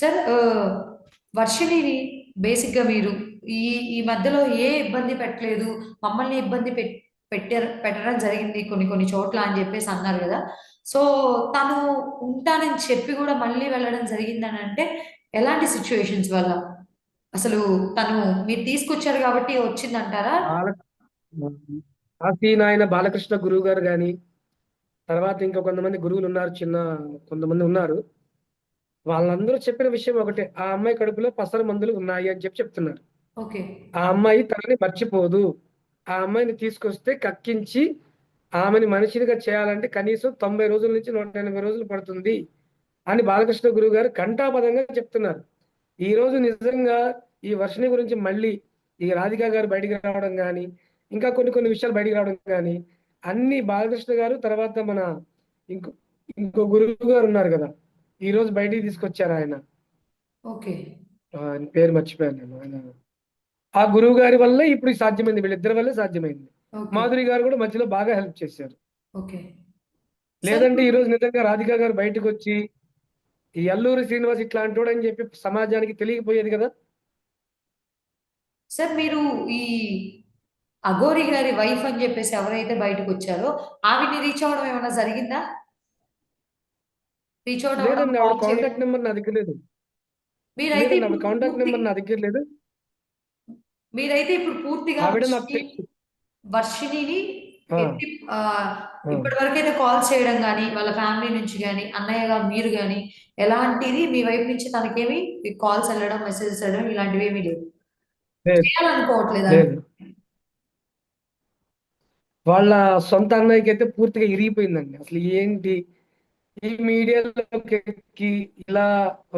Sir వర్షిణిని బేసిక్‌గా మీరు ఈ ఈ మధ్యలో ఏ ఇబ్బంది పెట్టలేదు. మమ్మల్ని ఇబ్బంది పెట్టడం జరిగింది కొన్ని కొన్ని చోట్ల అని జెప్పేసి అన్నారు గదా! సో, తను ఉంటానని చెప్పి గూడా మళ్ళీ వెళ్ళడం జరిగిందనంటే ఎలాంటి సిట్యుయేషన్స్ వల్ల? అసలు తను మీరు తీసుకొచ్చారు గాబట్టి వచ్చిందంటారా? బాల నాయన బాలకృష్ణ గురువు గారు గాని, తర్వాత ఇంకా కొంతమంది గురువులున్నారు. కొంతమంది ఉన్నారు. వాళ్ళందరూ చెప్పిన విషయం ఒకటే. ఆ అమ్మాయి కడుపులో పసరు మందులు ఉన్నాయి అని చెప్తున్నారు. ఓకే. ఆ అమ్మాయి తనని మర్చిపోదు. ఆ అమ్మాయిని తీసుకొస్తే కక్కించి ఆమెని మనిషినిగా చేయాలంటే కనీసం 90 రోజుల నుంచి 180 రోజులు పడుతుంది అని బాలకృష్ణ గురువు గారు ఘంటాపథంగా చెప్తున్నారు. ఈరోజు నిజంగా ఈ వర్షిణి గురించి మళ్ళీ ఈ రాధిక గారు బయటికి రావడం గాని, ఇంకా కొన్ని కొన్ని విషయాలు బయటికి రావడం గాని, అన్ని బాలకృష్ణ గారు తర్వాత మన ఇంకో ఇంకో గురువు గారు ఉన్నారు కదా! ఈరోజు బయటికి తీసుకొచ్చారు ఆయన. ఓకే. ఆయన పేరు మర్చిపోయాను నేను. ఆ గురువు గారి వల్లే ఇప్పుడు ఇది సాధ్యమైంది. వీళ్ళిద్దరి వల్లే సాధ్యమైంది. ఓకే. మాధురి గారు కూడా మధ్యలో బాగా హెల్ప్ చేశారు. ఓకే. సార్ లేదంటే ఇప్పుడు ఈరోజు నిజంగా రాధిక గారు బయటకొచ్చి ఈ అల్లూరి శ్రీనివాస్ ఇట్లాంటోడని చెప్పి సమాజానికి తెలియకపోయేది కదా! సార్ మీరు ఈ అఘోరి గారి వైఫ్ అని జెప్పేసి ఎవరైతే బయటకొచ్చారో, ఆవిడని రీచ్ అవ్వడం ఏమన్నా జరిగిందా? రీచ్ ఔట్ అవ్వడం, లేదండి. ఆవిడ కాల్ చేయడం. కాంటాక్ట్ నంబర్ నా దగ్గర లేదు. మీరైతే లేదండి. ఆవిడ ఇప్పుడు కాంటాక్ట్ నంబర్ నా దగ్గర లేదు. మీరైతే ఇప్పుడు పూర్తిగా ఆవిడ నాకు తెలుసు. వర్షిణిని ఆ! ఎట్టి ఆ! ఇప్పటి వరకైతే కాల్స్ చేయడం గాని, వాళ్ళ ఫ్యామిలీ నుంచి గాని, అన్నయ్యగా మీరు గాని, ఎలాంటిది మీ వైపు నుంచి తనకేమి కాల్స్ ఎళ్ళడం, మెసేజెస్ ఎళ్ళడం ఇలాంటివేమీ లేవు. లేదు. చేయాలనుకోవట్లేదా? లేదు. వాళ్ళ సొంత అన్నయ్యకైతే పూర్తిగా ఇరిగిపోయిందండి. అసలు ఏంటి? ఈ మీడియాలోకెక్కి ఇలా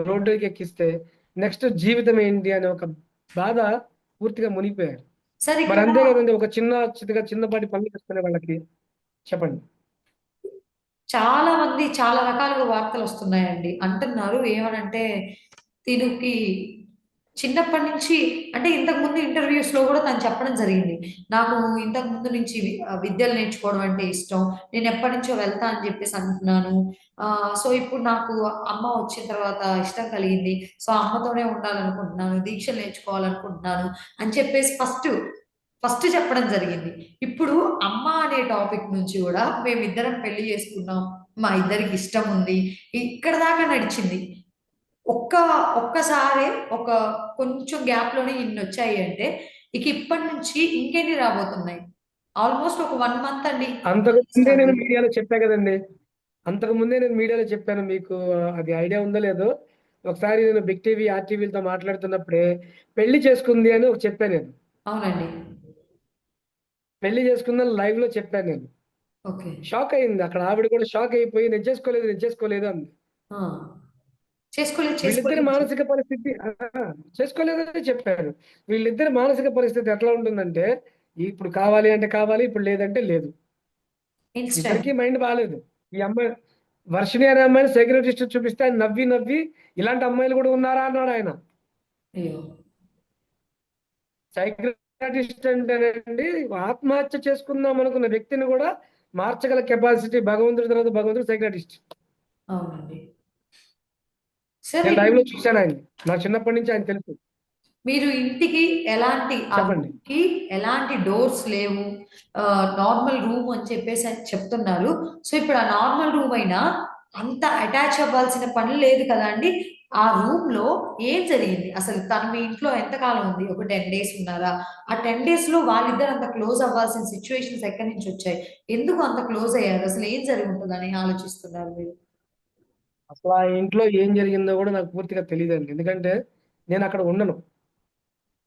రోడ్డుకెక్కిస్తే నెక్స్ట్ జీవితం ఏంటి అనే ఒక బాధ పూర్తిగా మునిగిపోయారు. సార్ మరి ఇక్కడ అంతే కదండీ! ఒక చిన్నపాటి పనులు చేసుకునే వాళ్ళకి చెప్పండి. చాలా మంది చాలా రకాలుగా వార్తలొస్తున్నాయండి. అంటున్నారు ఏమనంటే, తినుకి చిన్నప్పటి నుంచి అంటే ఇంతకుముందు ఇంటర్‌వ్యూస్‌లో గూడా తను చెప్పడం జరిగింది. నాకు ఇంతకు ముందు నుంచి విద్యలు నేర్చుకోవడం అంటే ఇష్టం. నేనెప్పటినుంచో వెళ్తా అని జెప్పేసి అంటున్నాను. సో, ఇప్పుడు నాకు అమ్మ వచ్చిన తర్వాత ఇష్టం కలిగింది. సో, అమ్మతోనే ఉండాలనుకుంటున్నాను. దీక్షలు నేర్చుకోవాలనుకుంటున్నాను అని చెప్పేసి ఫస్ట్ చెప్పడం జరిగింది. ఇప్పుడు అమ్మ అనే టాపిక్ నుంచి గూడా మేమిద్దరం పెళ్లి చేసుకున్నాం. మా ఇద్దరికి ఇష్టముంది. ఇక్కడ దాకా నడిచింది. ఒక్క ఒక్కసారే ఒక కొంచెం గ్యాప్‌లోనే ఇన్నొచ్చాయి అంటే, ఇక ఇప్పటి నుంచి ఇంకెన్ని రాబోతున్నాయి. ఆల్‌మోస్ట్ ఒక 1 మంత్ అండి. అంతకు ముందే స్టార్ట్ నేను అయ్యి. మీడియాలో చెప్పా గదండీ! అంతకు ముందే నేను మీడియాలో చెప్పాను. మీకు అది ఐడియా ఉందో లేదో. ఒకసారి నేను బిగ్ టీవీ, ఆర్‌టీవీలతో మాట్లాడుతున్నప్పుడే పెళ్లి చేసుకుంది అని ఒకటి చెప్పా నేను. అవునండి. పెళ్లి చేసుకుందని లైవ్‌లో చెప్పాను నేను. ఓకే. షాక్ అయింది. అక్కడ ఆవిడ కూడా షాక్ అయిపోయి నేను చేసుకోలేదు అంది. ఆ! చేసుకోలేదు, వీళ్ళిద్దరి చేసుకోలేదు. మానసిక పరిస్థితి చేసుకోలేదని చెప్పారు. వీళ్ళిద్దరి మానసిక పరిస్థితి ఎట్లా ఉంటుందంటే, ఇప్పుడు కావాలి అంటే కావాలి, ఇప్పుడు లేదంటే లేదు. ఇన్‌స్టాంట్. ఇద్దరికీ మైండ్ బాలేదు. ఈ అమ్మాయి వర్షిణి అనే అమ్మాయిని సైకియాట్రిస్ట్ చూపిస్తే ఆయన నవ్వి నవ్వి ఇలాంటి అమ్మాయిలు కూడా ఉన్నారా అన్నాడాయన. అయ్యో! సైకియాట్రిస్ట్ అంటేనండి ఆత్మహత్య చేసుకుందాం అనుకున్న వ్యక్తిని కూడా మార్చగల కెపాసిటీ భగవంతుడి తర్వాత భగవంతుడు సైకియాట్రిస్ట్. అవునండి. సార్ నేను ఇప్పుడు లైవ్‌లో చూసాను ఆయన్ని. నాకు చిన్నప్పటి నుంచి ఆయన తెలుసు. మీరు ఇంటికి ఎలాంటి ఆ చెప్పండి. రూమ్‌కి ఎలాంటి డోర్స్ లేవు. నార్మల్ రూమ్ అని చెప్పేసి అని చెప్తున్నారు. సో, ఇప్పుడు ఆ నార్మల్ రూమ్ అయినా అంత అటాచ్ అవ్వాల్సిన పని లేదు కదండీ! ఆ రూమ్‌లో ఏం జరిగింది? అసలు తను మీ ఇంట్లో ఎంత కాలం ఉంది? ఒక 10 డేస్ ఉన్నారా? ఆ 10 డేస్‌లో వాళ్ళిద్దరు అంత క్లోజ్ అవ్వాల్సిన సిట్యుయేషన్స్ ఎక్కడి నుంచొచ్చాయి? ఎందుకు అంత క్లోజ్ అయ్యారు? అసలు ఏం జరిగుంటదని ఆలోచిస్తున్నారు మీరు? అసలు ఆ ఇంట్లో ఏం జరిగిందో కూడా నాకు పూర్తిగా తెలీదండి. ఎందుకంటే నేనక్కడ ఉండను.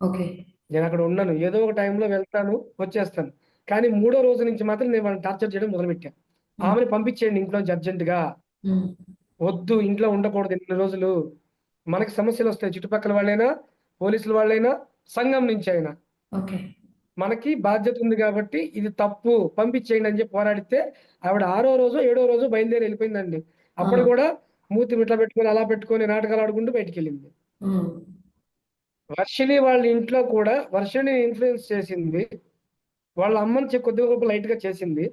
ఓకే. నేనక్కడ ఉండను. ఏదో ఒక టైంలో వెళ్తాను, వచ్చేస్తాను. కానీ మూడో రోజు నుంచి మాత్రం నేను వాళ్ళని టార్చర్ చేయడం మొదలుపెట్టాను. హ్మ్. ఆమెని పంపించేయండి ఇంట్లోంచి అర్జెంట్‌గా. హ్మ్. వద్దు ఇంట్లో ఉండకూడదు ఇన్ని రోజులు. మనకి సమస్యలొస్తాయి. చుట్టుపక్కల వాళ్ళైనా, పోలీసుల వాళ్ళైనా, సంఘం నుంచి అయినా. ఓకే. మనకి బాధ్యత ఉంది కాబట్టి ఇది తప్పు పంపించేయండి అని చెప్పి పోరాడితే ఆవిడ ఆరో రోజో, ఏడో రోజో బయలుదేరి ఎళ్ళిపోయిందండి. ఆ! అప్పుడు కూడా మూతి ఇట్లా పెట్టుకొని, అలా పెట్టుకొని నాటకాలు ఆడుకుంటూ బయటికెళ్ళింది. హ్మ్. వర్షిణి వాళ్ళ ఇంట్లో కూడా వర్షిణిని ఇన్‌ఫ్లుయెన్స్ చేసింది. వాళ్ళ అమ్మని కొద్దిగా గొప్పో లైట్‌గా చేసింది.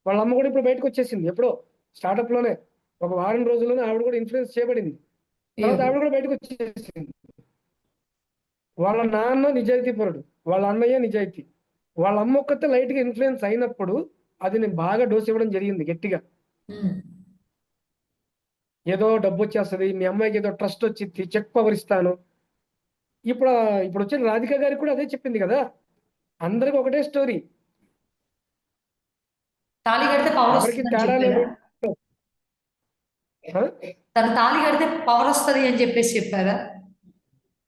వాళ్ళ అమ్మ కూడా ఇప్పుడు బయటకొచ్చేసింది. ఎప్పుడో స్టార్టప్‌లోనే. ఒక వారం రోజుల్లోనే ఆవిడ కూడా ఇన్‌ఫ్లుయెన్స్ చేయబడింది. అయ్యో! తర్వాత ఆవిడ కూడా బయటకు వచ్చేసింది. వాళ్ళ నాన్న నిజాయితీపరుడు, వాళ్ళ అన్నయ్య నిజాయితీ. వాళ్ళ అమ్మ ఒక్కతే లైట్‌గా ఇన్‌ఫ్లూయెన్స్ అయినప్పుడు అది నేను బాగా డోస్ ఇవ్వడం జరిగింది గట్టిగా. హ్మ్. ఏదో డబ్బొచ్చేస్తది. మీ అమ్మాయికి ఏదో ట్రస్ట్ వచ్చిద్ది. చెక్ పవర్ ఇస్తాను. ఇప్పుడు ఇప్పుడొచ్చిన రాధిక గారికి కూడా అదే చెప్పింది గదా! అందరికి ఒకటే స్టోరీ. తాళి కడితే ఎవరికీ పవరొస్తదని తేడా చెప్పారా? లేదు. ఆ! తను తాళి కడితే పవరొస్తది అని చెప్పేసి చెప్పారా?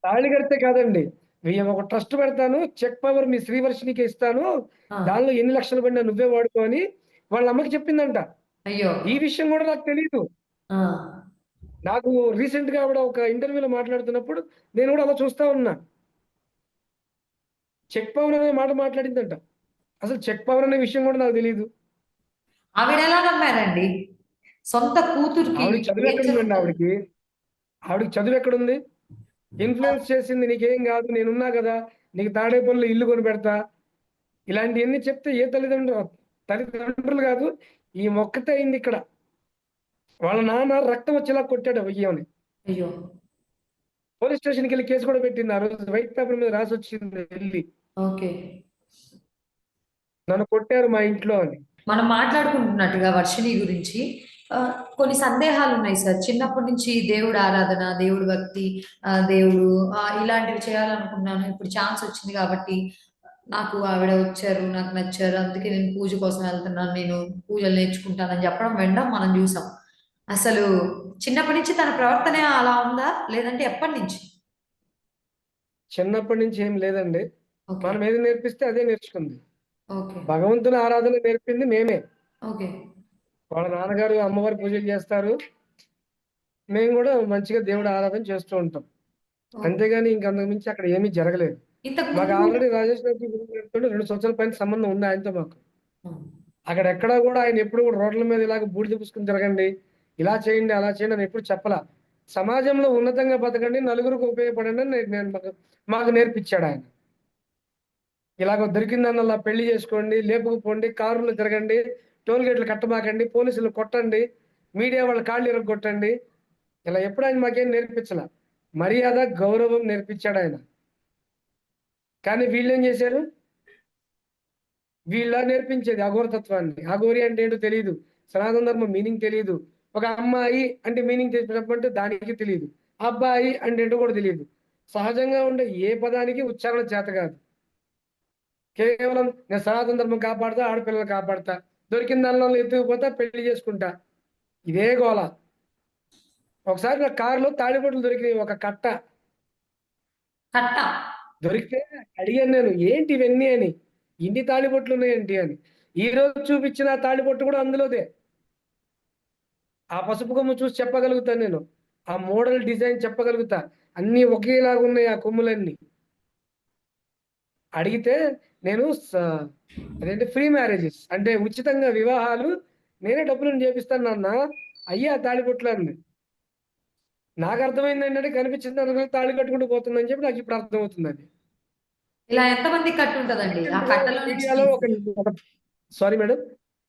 తాళి కడితే కాదండి. ఒక ట్రస్ట్ పెడతాను. చెక్ పవర్ మీ శ్రీవర్షినికే ఇస్తాను. ఆ! దానిలో ఎన్ని లక్షలు పడినా నువ్వే వాడుకో అని వాళ్ళ అమ్మకి చెప్పిందంట. అయ్యో! ఈ విషయం గూడా నాకు తెలీదు. ఆ! నాకు రీసెంట్‌గా ఆవిడ ఒక ఇంటర్వ్యూలో మాట్లాడుతున్నప్పుడు నేను గూడా అలా చూస్తా ఉన్నా. చెక్ పవర్ అనే మాట మాట్లాడిందంట. అసలు చెక్ పవర్ అనే విషయం గూడా నాకు తెలీదు. ఆవిడెలా నమ్మారండి? సొంత కూతురికి ఆవిడకి ఏం చదువెక్కడుందండి జరుగుతది? ఆవిడకి? ఆవిడకి చదువెక్కడుంది? ఇన్‌ఫ్లూయెన్స్ చేసింది నీకేం గాదు. నేనున్నా గదా! నీకు తాడేపల్లిలో ఇల్లు కొనిపెడతా. ఇలాంటియన్నీ చెప్తే ఏ తల్లిదండ్రులు గాదు. ఈ మొక్కతే అయిందిక్కడ. వాళ్ళ నాన్న రక్తం వచ్చేలా కొట్టాడు ఈమెని. అయ్యో! పోలీస్ స్టేషన్‌కెళ్ళి కేస్ కూడా పెట్టింది. ఆ రోజు వైట్ పేపర్ మీద రాసొచ్చింది ఎళ్లి. ఓకే. నన్ను కొట్టారు మా ఇంట్లో అని. మనం మాట్లాడుకుంటున్నట్టుగా వర్షిని గురించి కొన్ని సందేహాలున్నాయి సార్. చిన్నప్పటి నుంచి దేవుడు ఆరాధన, దేవుడు భక్తి, దేవుడు ఇలాంటివి చేయాలనుకున్నాను. ఇప్పుడు ఛాన్స్ వచ్చింది కాబట్టి నాకు ఆవిడ వచ్చారు, నాకు నచ్చారు. అందుకే నేను పూజ కోసం వెళ్తున్నాను. నేను పూజలు నేర్చుకుంటానని చెప్పడం వినడం మనం చూసాం. అసలు చిన్నప్పటి నుంచి తన ప్రవర్తన అలా ఉందా? లేదంటే ఎప్పటినుంచి? చిన్నప్పటి నుంచి ఏం లేదండి. ఓకే. మనం ఏది నేర్పిస్తే అదే నేర్చుకుంది. ఓకే. భగవంతుని ఆరాధన నేర్పింది మేమే. ఓకే. వాళ్ళ నాన్నగారు అమ్మవారి పూజలు చేస్తారు. మేము గూడా మంచిగా దేవుడి ఆరాధన చేస్తూ ఉంటాం. ఓకే. అంతేగాని ఇంక అంతకు మించి అక్కడ ఏమీ జరగలేదు. ఇంతకు మాకు ముందు ఆల్రెడీ రాజేష్ గారితో 2 సంవత్సరాల పైన సంబంధం ఉంది ఆయనతో మాకు. హ్మ్. అక్కడ ఎక్కడా గూడా ఆయన ఎప్పుడు గూడా రోడ్ల మీద ఇలాగ బూడిద పూసుకొని తిరగండి. ఇలా చేయండి, అలా చేయండి అని ఎప్పుడు చెప్పలా. సమాజంలో ఉన్నతంగా బతకండి, నలుగురికి ఉపయోగపడండి అని నేను మాకు నేర్పించాడాయన. ఇలాగ దొరికిందన్నల్లా పెళ్లి చేసుకోండి, లేపుకుపోండి, కారులో తిరగండి, టోల్ గేట్లు కట్టమాకండి, పోలీసులు కొట్టండి, మీడియా వాళ్ళ కాళ్ళు ఇరగ్గొట్టండి. ఇలా ఎప్పుడు ఆయన మాకేం నేర్పించలా. మర్యాద, గౌరవం నేర్పించాడాయన. కానీ వీళ్ళేం చేశారు? వీళ్ళ నేర్పించేది అఘోరతత్వాన్ని. అఘోరి అంటే ఏంటో తెలీదు. సనాతన ధర్మం మీనింగ్ తెలీదు. ఒక అమ్మాయి అంటే మీనింగ్ చెప్పమంటే దానికి తెలీదు. అబ్బాయి అంటే ఏంటో కూడా తెలీదు. సహజంగా ఉండే ఏ పదానికి ఉచ్చారణ చేత కాదు. కేవలం నేను సనాతన ధర్మం కాపాడుతా, ఆడపిల్లలు కాపాడుతా. దొరికిన దానిలో ఎత్తుకుపోతా, పెళ్లి చేసుకుంటా. ఇదే గోల. ఒకసారి నా కారులో తాళిబొట్లు దొరికినాయి ఒక కట్ట. కట్ట. దొరికితే అడిగాను నేను, "ఏంటి ఇవన్నీ" అని. "ఇన్ని తాళిబొట్లు ఉన్నాయేంటి" అని. ఈరోజు చూపించిన ఆ తాళిబొట్టు కూడా అందులోదే. ఆ పసుపు కొమ్ము చూసి చెప్పగలుగుతాను నేను. ఆ మోడల్ డిజైన్ చెప్పగలుగుతా. అన్నీ ఒకేలాగున్నాయి ఆ కొమ్ములన్నీ. అడిగితే నేను అదేంటి ఫ్రీ మ్యారేజెస్ అంటే ఉచితంగా వివాహాలు నేనే డబ్బులను చేపిస్తాను నాన్న. అయ్యా తాళిబొట్లు అంది. నాకర్థమైందేంటంటే కనిపించిన దానిలో తాళి కట్టుకుంటూ పోతుందని చెప్పి నాకిప్పుడు అర్థమవుతుందది. ఇలా ఎంతమందికి కట్టుంటదండి? ఆ రీసెంట్‌గా కట్టలో నుంచి మీడియాలో తీసి. ఒక సారీ మేడం.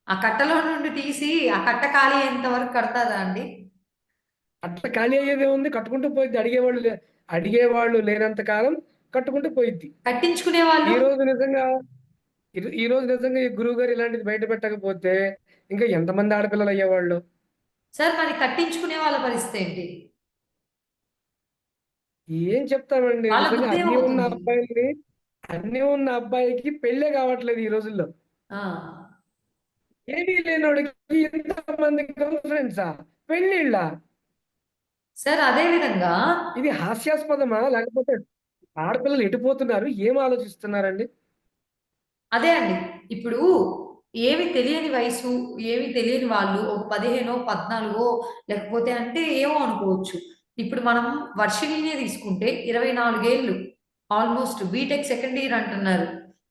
ఆ కట్టలో నుండి తీసి, ఆ కట్ట ఖాళీ అయ్యేంత వరకు కడతాదా అండి? అట్లా ఖాళీ అయ్యేదేముంది కట్టుకుంటూ పోయిద్ది. అడిగేవాళ్ళు లేనంత కాలం కట్టుకుంటూ పోయిద్ది. కట్టించుకునే వాళ్ళు? ఈరోజు నిజంగా ఈరోజు నిజంగా ఈ గురువుగారు ఇలాంటిది బయట పెట్టకపోతే ఇంకా ఎంతమంది ఆడపిల్లలయ్యేవాళ్ళు? సార్ మరి కట్టించుకునే వాళ్ళ పరిస్థితేంటి? ఏం చెప్తామండి? వాళ్ళ నిజంగా బుద్ధేమవుతుంది? అన్నీ ఉన్న అబ్బాయికి పెళ్ళే కావట్లేదు ఈ రోజుల్లో. ఆ! ఏమీ లేనోడికి ఇంతమంది గర్ల్ ఫ్రెండ్సా? పెళ్ళిళ్ళా? సార్ అదే విధంగా ఇది హాస్యాస్పదమా? లేకపోతే ఆడపిల్లలు ఎటుపోతున్నారు? ఏం ఆలోచిస్తున్నారండి? అదే అండి. ఇప్పుడు ఏమి తెలియని వయసు, ఏమి తెలియని వాళ్ళు ఒక 15 14 లేకపోతే అంటే ఏమో అనుకోవచ్చు. ఇప్పుడు మనం వర్షిణినే తీసుకుంటే 24 ఏళ్ళు ఆల్‌మోస్ట్ బీటెక్ సెకండ్ ఇయర్ అంటున్నారు.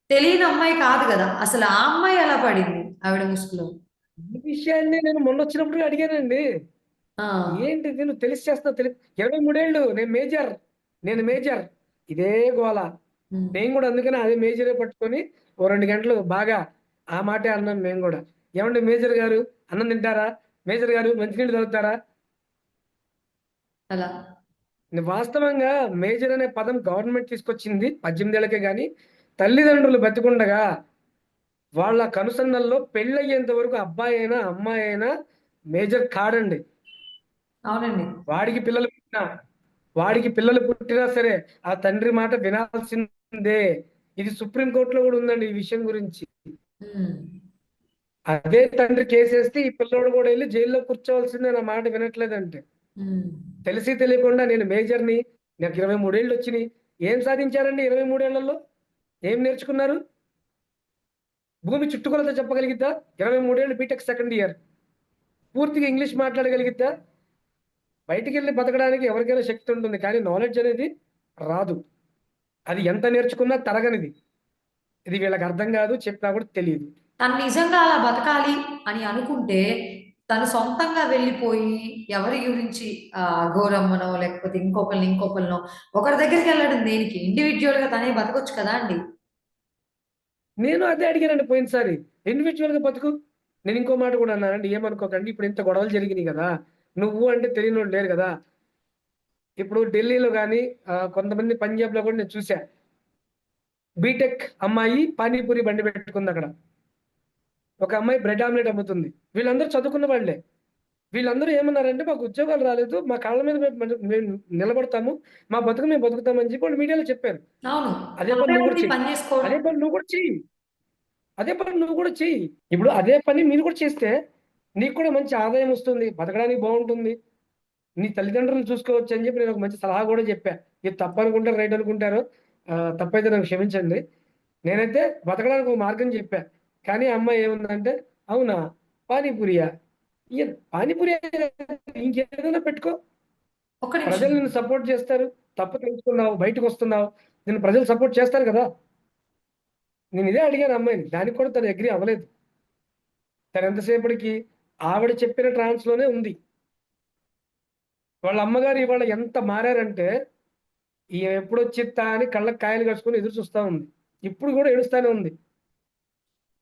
తెలియని అమ్మాయి కాదు గదా! అసలు ఆ అమ్మాయి ఎలా పడింది ఆవిడ ముసుగులో? ఈ విషయాన్ని నేను మొన్నొచ్చినప్పుడు అడిగానండి. ఆ! ఏంటిది నువ్వు తెలిసి చేస్తున్నావు 23 ఏళ్ళు నేను మేజర్. ఇదే గోల. హ్మ్. నేను గూడా అందుకనే అదే మేజరే పట్టుకొని ఓ 2 గంటలు బాగా ఆ మాటే అన్నాం మేము గూడా. "ఏవండీ మేజర్ గారు అన్నం తింటారా? మేజర్ గారు మంచినీళ్ళు తాగుతారా?" అలా. వాస్తవంగా మేజర్ అనే పదం గవర్నమెంట్ తీసుకొచ్చింది 18 ఏళ్ళకే గాని తల్లిదండ్రులు బతికుండగా వాళ్ళ కనుసన్నల్లో పెళ్ళయ్యేంత వరకు అబ్బాయి అయినా అమ్మాయి అయినా మేజర్ కాడండి. అవునండి. వాడికి పిల్లలు పుట్టినా సరే ఆ తండ్రి మాట వినాల్సిందే. ఇది సుప్రీం కోర్టులో కూడా ఉందండి ఈ విషయం గురించి. హ్మ్. అదే తండ్రి కేసేస్తే ఈ పిల్లోడు కూడా వెళ్ళి జైల్లో కూర్చోవాల్సిందే నా మాట వినట్లేదంటే. హ్మ్. తెలిసి తెలియకుండా నేను మేజర్‌ని, నాకు 23 ఏళ్ళు వచ్చినియి. ఏం సాధించారండి 23 ఏళ్లలో? ఏం నేర్చుకున్నారు? భూమి చుట్టుకొలత చెప్పగలిగిద్దా? 23 ఏళ్ళు బీటెక్ సెకండ్ ఇయర్. పూర్తిగా ఇంగ్లీష్ మాట్లాడగలిగిద్దా? బయటికెళ్ళి బతకడానికి ఎవరికైనా శక్తి ఉంటుంది. కానీ నాలెడ్జ్ అనేది రాదు. అది ఎంత నేర్చుకున్నా తరగనిది. ఇది వీళ్ళకి అర్థం కాదు. చెప్పినా కూడా తెలీదు. తను నిజంగా అలా బతకాలి అని అనుకుంటే, తను సొంతంగా వెళ్ళిపోయి ఎవరి గురించి గోరమ్మనో లేకపోతే ఇంకొకళ్ళనో ఒకరి దగ్గరికెళ్ళడం దేనికి? ఇండివిడ్యుయల్‌గా తనే బతకొచ్చు కదా అండి! నేను అదే అడిగానండి పోయినసారి. ఇండివిడ్యువల్‌గా బతుకు. నేను ఇంకో మాట కూడా అన్నానండి. ఏమనుకోకండి. ఇప్పుడు ఇంత గొడవలు జరిగినియి గదా! నువ్వు అంటే తెలియనోళ్ళు లేరు గదా! ఇప్పుడు ఢిల్లీలో గాని కొంతమంది పంజాబ్‌లో కూడా నేను చూసా. బీటెక్ అమ్మాయి పానీపూరి బండి పెట్టుకుందక్కడ. ఒక అమ్మాయి బ్రెడ్ ఆమ్లెట్ అమ్ముతుంది. వీళ్ళందరూ చదువుకున్న వాళ్ళే. వీళ్ళందరూ ఏమన్నారంటే, "మాకు ఉద్యోగాలు రాలేదు. మా కాళ్ళ మీద మేము నిలబడతాము. మా బతుకు మేము బతుకుతాం" అని చెప్పి వాళ్ళు మీడియాలో చెప్పారు. అవును. అదే పని నువ్వు కూడా తప్పేముంది చెయ్యి. పని జేసుకోవడం? అదే పని నువ్వు కూడా చెయ్యి. అదే పని నువ్వు కూడా చెయ్యి. ఇప్పుడు అదే పని మీరు కూడా చేస్తే నీకు కూడా మంచి ఆదాయం వస్తుంది. బతకడానికి బావుంటుంది. నీ తల్లిదండ్రులను చూసుకోవచ్చు అని చెప్పి నేను ఒక మంచి సలహా కూడా చెప్పా. ఇది తప్పనుకుంటారో, రైట్ అనుకుంటారో తప్పైతే నన్ను క్షమించండి. నేనైతే బతకడానికి ఒక మార్గం చెప్పా. కానీ ఆ అమ్మాయి ఏముందంటే, "అవునా! పానీపూరియా? పానీపూరి ఇంకేదైనా పెట్టుకో. ఒక్క నిమిషం. ప్రజలు నిన్ను సపోర్ట్ చేస్తారు. తప్పు తెలుసుకున్నావు, బయటకొస్తున్నావు. నిన్ను ప్రజలు సపోర్ట్ చేస్తారు కదా!" నేను ఇదే అడిగాను అమ్మాయిని. దానికి కూడా తను అగ్రీ అవ్వలేదు. తను ఎంతసేపటికి ఆవిడ చెప్పిన ట్రాన్స్‌లోనే ఉంది. వాళ్ళ అమ్మగారు ఇవాళ ఎంత మారారంటే, ఈమె ఎప్పుడొచ్చిద్దా అని కళ్ళకి కాయలు కాసుకొని ఎదురు చూస్తా ఉంది. ఇప్పుడు గూడా ఏడుస్తానే ఉంది.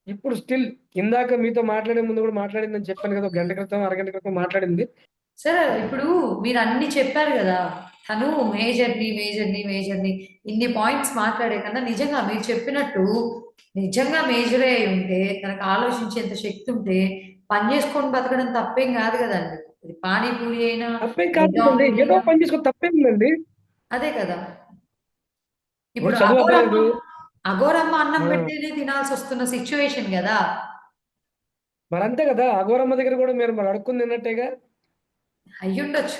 ఇప్పుడు స్టిల్ ఇందాక మీతో మాట్లాడే ముందు గూడా మాట్లాడిందని చెప్పాను గదా! ఒక గంట క్రితం, అరగంట క్రితం మాట్లాడింది. సార్ ఇప్పుడు మీరన్ని చెప్పారు గదా! తను మేజర్‌ని ఇన్ని పాయింట్స్ మాట్లాడే కన్నా నిజంగా మీరు చెప్పినట్టు నిజంగా మేజరే అయ్యుంటే, తనకు ఆలోచించేంత శక్తి ఉంటే, పని జేసుకొని బతకడం తప్పేం గాదు గదండీ! అది పానీపూరి అయినా, తప్పేం కాదు బ్రెడ్ కదండీ! ఆమ్లెట్ ఏదో అయినా ఒక పని చేసుకొని తప్పేముందండి? అదే కదా! ఇప్పుడు ఇప్పుడు చదువు అవ్వలేదు. అఘోరమ్మ అన్నం ఆ! పెడితేనే తినాల్సొస్తున్న సిట్యుయేషన్ గదా! మరంతే గదా! అఘోరమ్మ దగ్గర గూడా మీరు మరి అడుక్కొని తిన్నట్టేగా? అయ్యుండొచ్చు.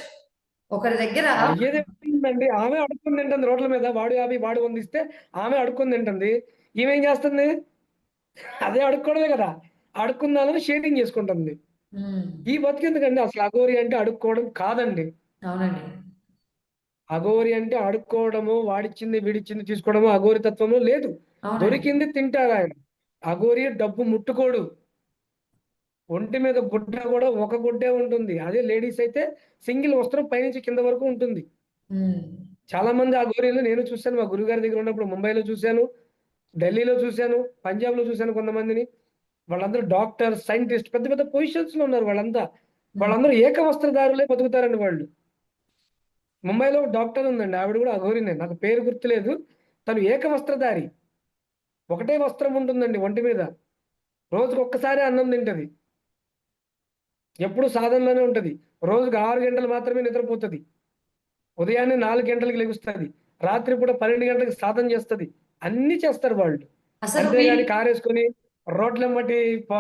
ఒకరి దగ్గర అడిగేదేముందండి? ఆమె అడుక్కొని తింటుంది రోడ్ల మీద. వాడు 50, వాడు 100 ఇస్తే ఆమె అడుక్కొని తింటుంది. ఈమేం చేస్తుంది? అదే అడుక్కోవడమే గదా! అడుక్కున్నాలని షేరింగ్ చేసుకుంటుంది. హ్మ్. ఈ బతుకెందుకండి? అసలు అఘోరి అంటే అడుక్కోవడం కాదండి. అవునండి. అఘోరి అంటే అడుక్కోవడము, వాడిచ్చింది, వీడిచ్చింది తీసుకోవడము అఘోరి తత్వంలో లేదు. అవునండి. దొరికింది తింటారాయన. అఘోరి డబ్బు ముట్టుకోడు. ఒంటి మీద గుడ్డ గూడా ఒక గుడ్డే ఉంటుంది. అదే లేడీస్ అయితే సింగిల్ వస్త్రం పైనుంచి కింద వరకు ఉంటుంది. హ్మ్. చాలా మంది అఘోరీలు నేను చూసాను. మా గురువుగారి దగ్గర ఉన్నప్పుడు ముంబైలో చూసాను. ఢిల్లీలో చూసాను. పంజాబ్‌లో చూసాను కొంతమందిని. వాళ్ళందరూ డాక్టర్, సైంటిస్ట్ పెద్ద పెద్ద పొజిషన్స్‌లో ఉన్నారు వాళ్ళంతా. హ్మ్. వాళ్ళందరూ ఏకవస్త్రధారులే బతుకుతారండి వాళ్ళు. ముంబైలో ఒక డాక్టర్ ఉందండి. ఆవిడ గూడా అఘోరినే. నాకు పేరు గుర్తులేదు. తను ఏకవస్త్రధారి. ఒకటే వస్త్రం ఉంటుందండి ఒంటి మీద. రోజుకొక్కసారే అన్నం తింటది. ఎప్పుడు సాధనలోనే ఉంటది. రోజుకి 6 గంటలు మాత్రమే నిద్రపోతది. ఉదయాన్నే 4 గంటలకి లెగుస్తది. రాత్రి పూట 12 గంటలకు సాధన చేస్తది. అన్నీ చేస్తారు వాళ్ళు. అసలు మీ అంతేగాని కారేసుకొని రోడ్లెమ్మటి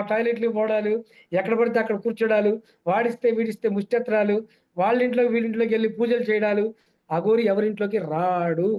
టాయిలెట్‌లకి పోవడాలు, ఎక్కడ పడితే అక్కడ కూర్చోడాలు, వాడిస్తే వీడిస్తే ముష్టెత్తడాలు, వాళ్ళింట్లోకి వీళ్ళింట్లోకెళ్ళి పూజలు చేయడాలు, అఘోరి ఎవరింట్లోకి రాడు.